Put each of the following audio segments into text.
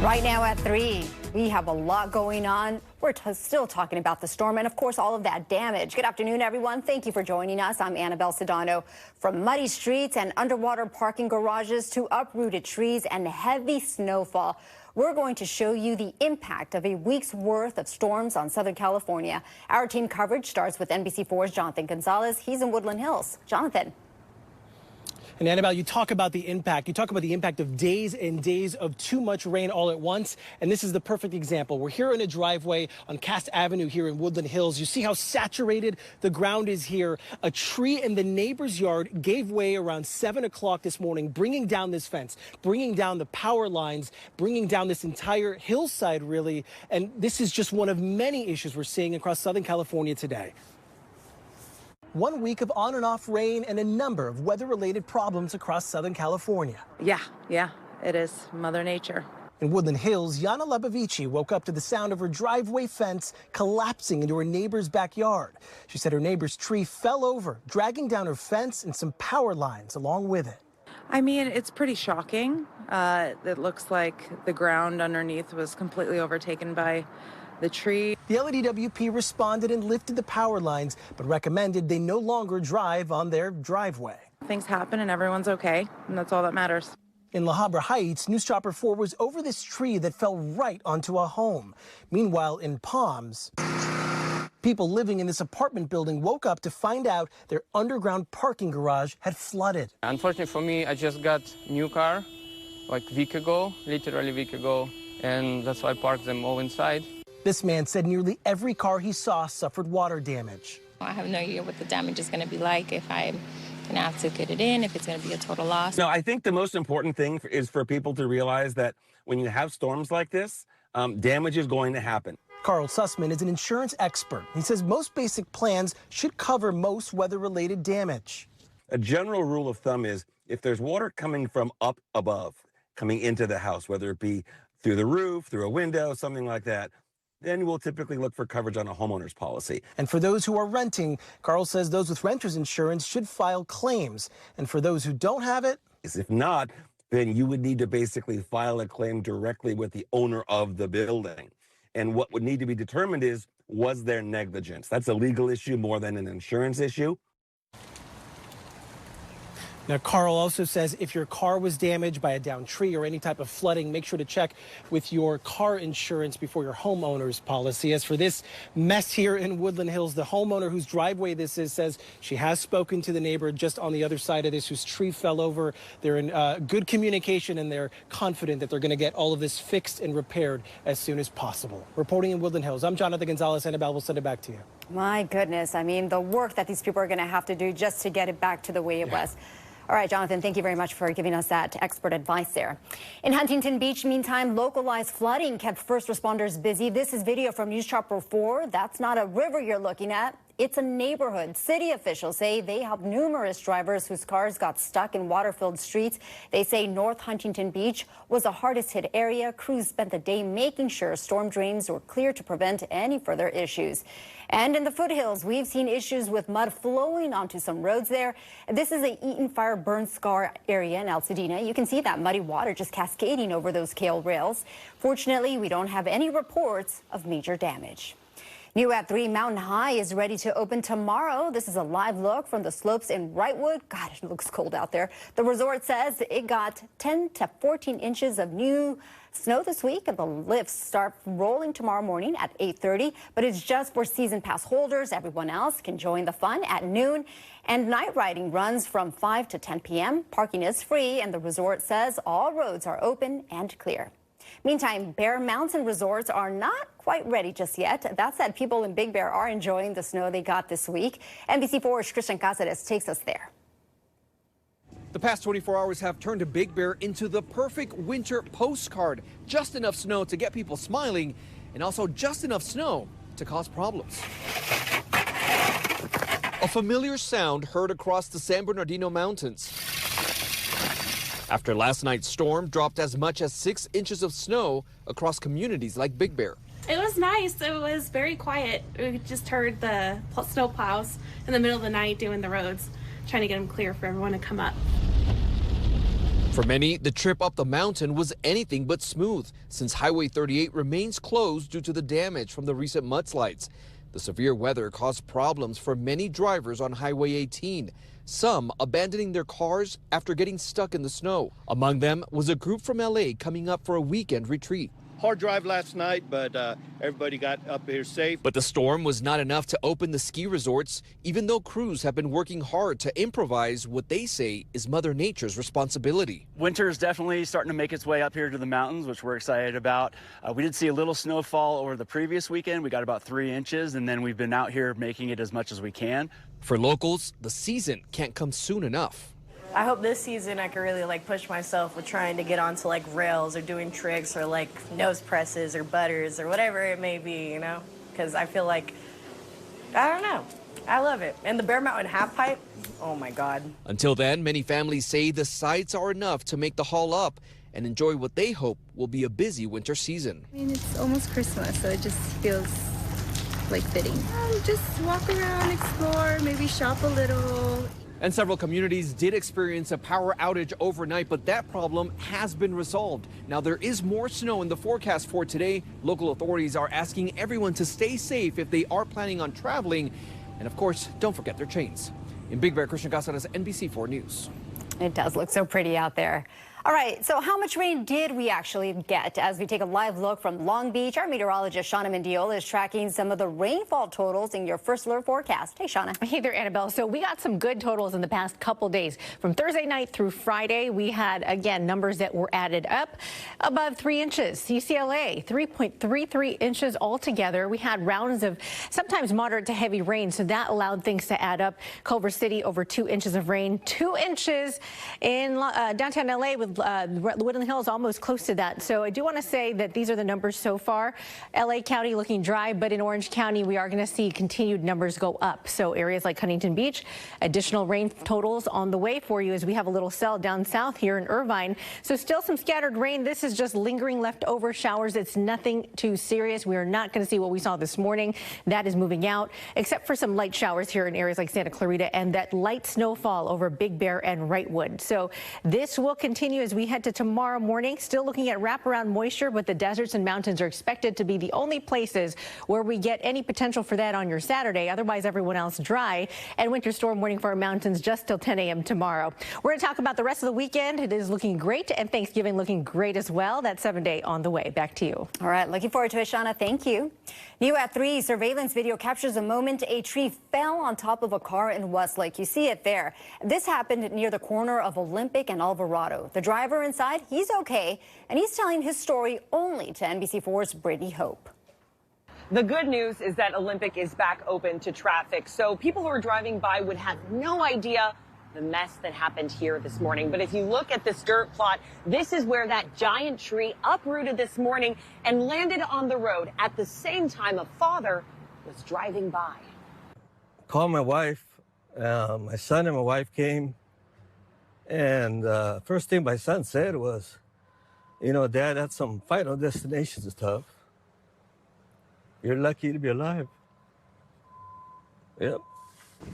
Right now at 3, we have a lot going on. We're still talking about the storm and, of course, all of that damage. Good afternoon, everyone. Thank you for joining us. I'm Annabelle Sedano. From muddy streets and underwater parking garages to uprooted trees and heavy snowfall, we're going to show you the impact of a week's worth of storms on Southern California. Our team coverage starts with NBC4's Jonathan Gonzalez. He's in Woodland Hills. Jonathan. And Annabelle, you talk about the impact. You talk about the impact of days and days of too much rain all at once. And this is the perfect example. We're here in a driveway on Cass Avenue here in Woodland Hills. You see how saturated the ground is here. A tree in the neighbor's yard gave way around 7 o'clock this morning, bringing down this fence, bringing down the power lines, bringing down this entire hillside, really. And this is just one of many issues we're seeing across Southern California today. 1 week of on and off rain and a number of weather-related problems across Southern California. Yeah, it is Mother Nature. In Woodland Hills, Yana Lebavici woke up to the sound of her driveway fence collapsing into her neighbor's backyard. She said her neighbor's tree fell over, dragging down her fence and some power lines along with it. I mean, it's pretty shocking. It looks like the ground underneath was completely overtaken by the tree. The LADWP responded and lifted the power lines, but recommended they no longer drive on their driveway. Things happen and everyone's okay, and that's all that matters. In La Habra Heights, News Chopper 4 was over this tree that fell right onto a home. Meanwhile, in Palms, people living in this apartment building woke up to find out their underground parking garage had flooded. Unfortunately for me, I just got new car like a week ago, literally a week ago, and that's why I parked them all inside. This man said nearly every car he saw suffered water damage. I have no idea what the damage is going to be like, if I'm going to have to get it in, if it's going to be a total loss. No, I think the most important thing is for people to realize that when you have storms like this, damage is going to happen. Carl Sussman is an insurance expert. He says most basic plans should cover most weather-related damage. A general rule of thumb is if there's water coming from up above, coming into the house, whether it be through the roof, through a window, something like that, then we'll typically look for coverage on a homeowner's policy. And for those who are renting, Carl says those with renter's insurance should file claims. And for those who don't have it, if not, then you would need to basically file a claim directly with the owner of the building. And what would need to be determined is, was there negligence? That's a legal issue more than an insurance issue. Now, Carl also says if your car was damaged by a downed tree or any type of flooding, make sure to check with your car insurance before your homeowner's policy. As for this mess here in Woodland Hills, the homeowner whose driveway this is says she has spoken to the neighbor just on the other side of this whose tree fell over. They're in good communication and they're confident that they're going to get all of this fixed and repaired as soon as possible. Reporting in Woodland Hills, I'm Jonathan Gonzalez. Annabelle, we'll send it back to you. My goodness. I mean, the work that these people are going to have to do just to get it back to the way it was. All right, Jonathan, thank you very much for giving us that expert advice there. In Huntington Beach, meantime, localized flooding kept first responders busy. This is video from News Chopper 4. That's not a river you're looking at. It's a neighborhood. City officials say they helped numerous drivers whose cars got stuck in water-filled streets. They say North Huntington Beach was the hardest hit area. Crews spent the day making sure storm drains were clear to prevent any further issues. And in the foothills, we've seen issues with mud flowing onto some roads there. This is the Eaton Fire burn scar area in El Sedina. You can see that muddy water just cascading over those kale rails. Fortunately, we don't have any reports of major damage. New at 3, Mountain High is ready to open tomorrow. This is a live look from the slopes in Wrightwood. God, it looks cold out there. The resort says it got 10 to 14 inches of new snow this week, and the lifts start rolling tomorrow morning at 8:30. But it's just for season pass holders. Everyone else can join the fun at noon. And night riding runs from 5 to 10 p.m. Parking is free, and the resort says all roads are open and clear. Meantime, Bear Mountain resorts are not quite ready just yet. That said, people in Big Bear are enjoying the snow they got this week. NBC4's Christian Cáceres takes us there. The past 24 hours have turned Big Bear into the perfect winter postcard. Just enough snow to get people smiling, and also just enough snow to cause problems. A familiar sound heard across the San Bernardino Mountains after last night's storm dropped as much as 6 inches of snow across communities like Big Bear. It was nice. It was very quiet. We just heard the snow plows in the middle of the night doing the roads, trying to get them clear for everyone to come up. For many, the trip up the mountain was anything but smooth, since Highway 38 remains closed due to the damage from the recent mudslides. The severe weather caused problems for many drivers on Highway 18, some abandoning their cars after getting stuck in the snow. Among them was a group from LA coming up for a weekend retreat. Hard drive last night, but everybody got up here safe. But the storm was not enough to open the ski resorts, even though crews have been working hard to improvise what they say is Mother Nature's responsibility. Winter is definitely starting to make its way up here to the mountains, which we're excited about. We did see a little snowfall over the previous weekend. We got about 3 inches, and then we've been out here making it as much as we can. For locals, the season can't come soon enough. I hope this season I can really push myself with trying to get onto rails or doing tricks or nose presses or butters or whatever it may be, because I feel I don't know. I love it. And the Bear Mountain half pipe, oh my God. Until then, many families say the sights are enough to make the haul up and enjoy what they hope will be a busy winter season. I mean, it's almost Christmas, so it just feels fitting. Just walk around, explore, maybe shop a little. And several communities did experience a power outage overnight, but that problem has been resolved. Now, there is more snow in the forecast for today. Local authorities are asking everyone to stay safe if they are planning on traveling. And of course, don't forget their chains. In Big Bear, Christian Gonzalez, NBC4 News. It does look so pretty out there. All right, so how much rain did we actually get? As we take a live look from Long Beach, our meteorologist Shauna Mendiola is tracking some of the rainfall totals in your first alert forecast. Hey, Shauna. Hey there, Annabelle. So we got some good totals in the past couple days. From Thursday night through Friday, we had, again, numbers that were added up above 3 inches. UCLA, 3.33 inches altogether. We had rounds of sometimes moderate to heavy rain, so that allowed things to add up. Culver City, over 2 inches of rain. 2 inches in downtown LA with Woodland Hills almost close to that. So I do want to say that these are the numbers so far. LA County looking dry, but in Orange County, we are going to see continued numbers go up. So areas like Huntington Beach, additional rain totals on the way for you as we have a little cell down south here in Irvine. So still some scattered rain. This is just lingering leftover showers. It's nothing too serious. We are not going to see what we saw this morning. That is moving out, except for some light showers here in areas like Santa Clarita and that light snowfall over Big Bear and Wrightwood. So this will continue as we head to tomorrow morning. Still looking at wraparound moisture, but the deserts and mountains are expected to be the only places where we get any potential for that on your Saturday. Otherwise, everyone else dry. And winter storm warning for our mountains just till 10 a.m. tomorrow. We're going to talk about the rest of the weekend. It is looking great, and Thanksgiving looking great as well. That 7-day on the way. Back to you. All right, looking forward to it, Shauna. Thank you. New at 3, surveillance video captures a moment a tree fell on top of a car in Westlake. You see it there. This happened near the corner of Olympic and Alvarado. The driver inside, he's okay, and he's telling his story only to NBC4's Brittany Hope. The good news is that Olympic is back open to traffic, so people who are driving by would have no idea the mess that happened here this morning. But if you look at this dirt plot, this is where that giant tree uprooted this morning and landed on the road at the same time a father was driving by. Called my wife. My son and my wife came, and first thing my son said was, you know, Dad, that's some Final Destination stuff. You're lucky to be alive. Yep.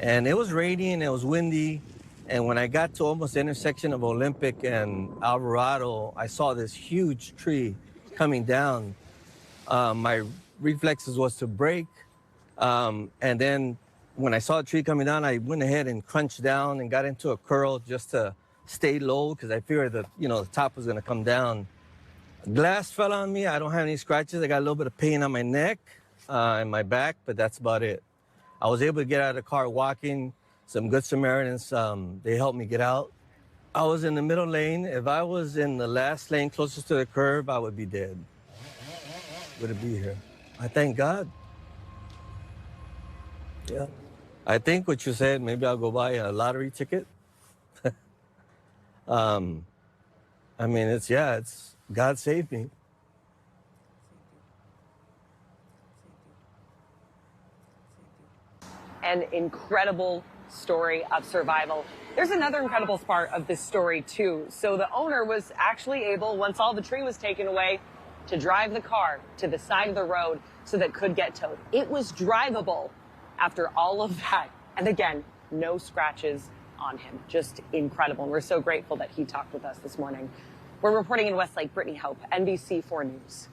And it was rainy and it was windy. And when I got to almost the intersection of Olympic and Alvarado, I saw this huge tree coming down. My reflexes was to brake. And then when I saw the tree coming down, I went ahead and crunched down and got into a curl just to stay low because I figured that, you know, the top was going to come down. Glass fell on me. I don't have any scratches. I got a little bit of pain on my neck and my back, but that's about it. I was able to get out of the car walking. Some good Samaritans, they helped me get out. I was in the middle lane. If I was in the last lane closest to the curb, I would be dead. Wouldn't be here. I thank God. Yeah. I think what you said, maybe I'll go buy a lottery ticket. I mean, it's God saved me. An incredible story of survival. There's another incredible part of this story too. So the owner was actually able, once all the tree was taken away, to drive the car to the side of the road so that it could get towed. It was drivable after all of that. And again, no scratches on him. Just incredible. And we're so grateful that he talked with us this morning. We're reporting in Westlake, Brittany Hope, NBC4 News.